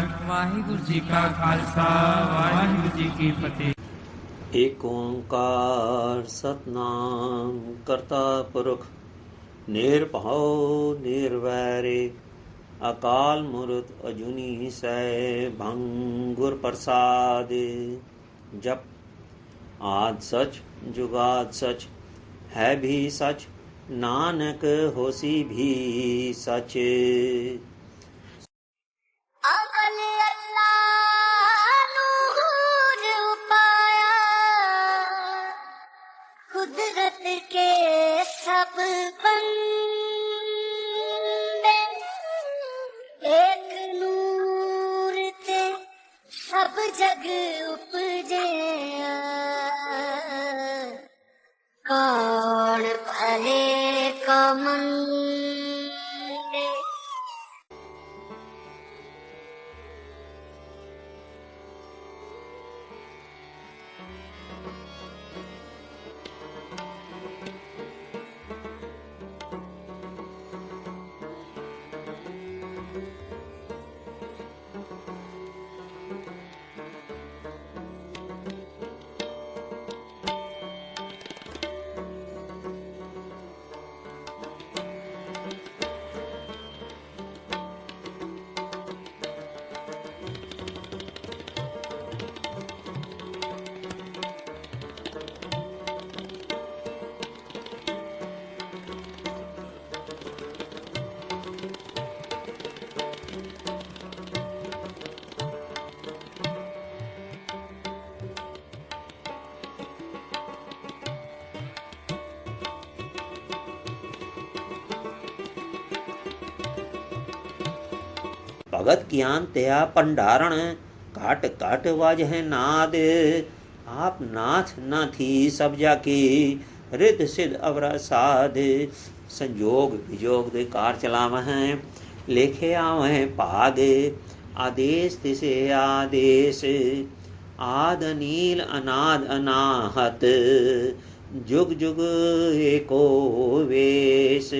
वाहिगुरु जी का खालसा वाहिगुरु जी की फतेह। एक ओंकार सतनाम करता पुरख निरभਉ निरवैरे अकाल मूर्त अजूनी सैभं गुर प्रसाद। जप आद सच जुगाद सच है भी सच नानक होसी भी सच। अवल अल्लाह नूर उपाया कुदरत के सब बंदे एक नूर ते सब जग उपजे कौन भले को मंदे। भगत ज्ञान तया भंडारण घाट घाट वाजह नाद। आप नाथ न थी सब जाकी रिद्ध सिद्ध अवरा साध। संजोग विजोग दे कार चलावह लेखे आवह भाग। आदेश तिसे आदेश आद अनील अनाद अनाहत जुग जुग एको वेश।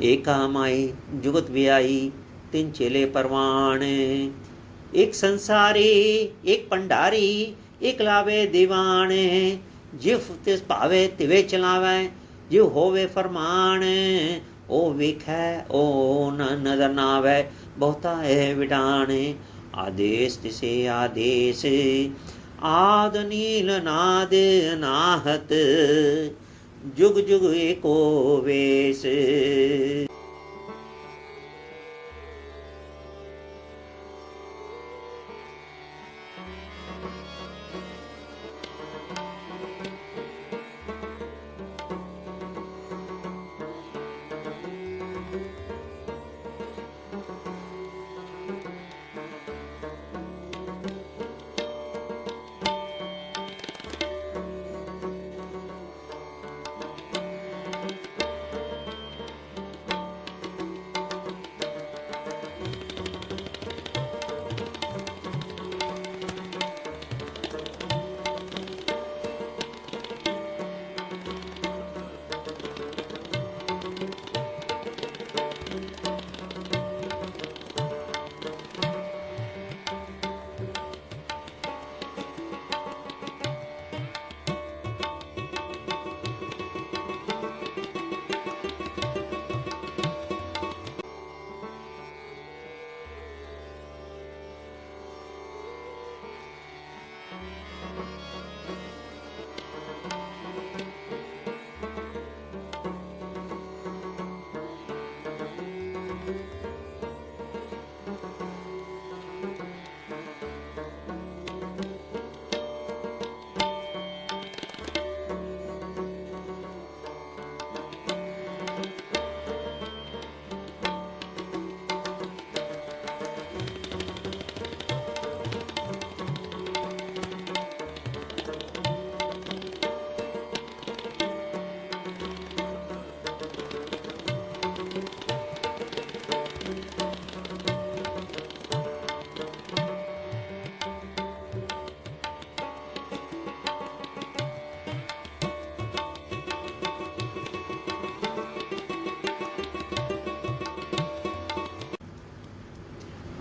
एका माई जुगत व्याई तिन चेले परवान। एक संसारी एक पंडारी एक लावे दीवान। जिव तिस भावे तिवे चलावे जिव होवे फरमान। ओ वेखै ओ न नजर नावे बहुता है विडान। आदेश तिसे आदेश आद नील नाद नाहत जुग जुग एको वेश।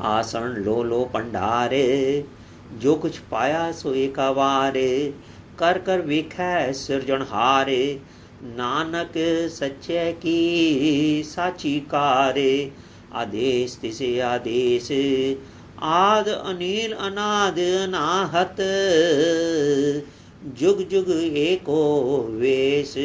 आसन लो लो पंडारे जो कुछ पाया सो एका वारे। कर कर वेखै सिरजनहारे नानक सच्चे की साची कारे। आदेश तिसे आदेश आद अनिल अनाद अनाहत जुग जुग एको वेश।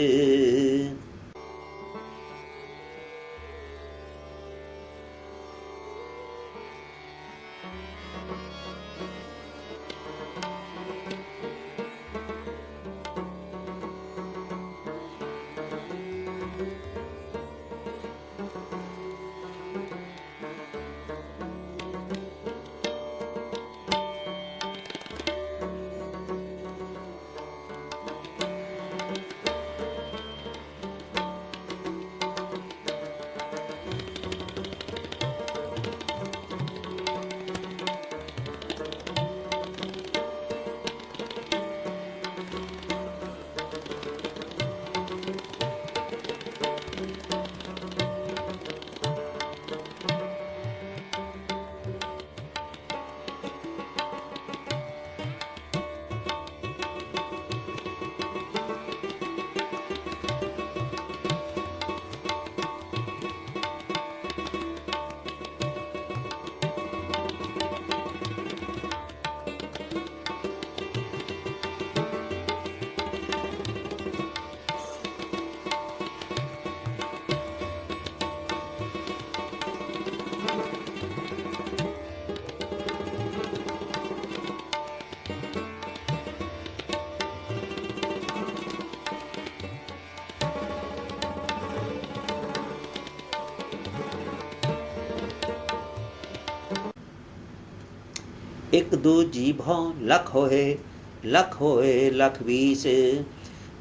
एक दो जीभों लख होए लख बीस।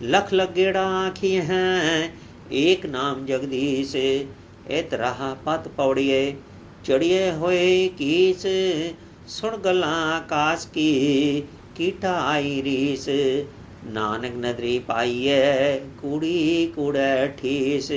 लख लगेड़ा आखी हैं एक नाम जगदीश। एत रहा पत पौड़िए चढ़िए होए कीस। सुन गला आकाश की कीटा आई रीस। नानक नदरी पाइए कूड़ी कूड़े ठीस।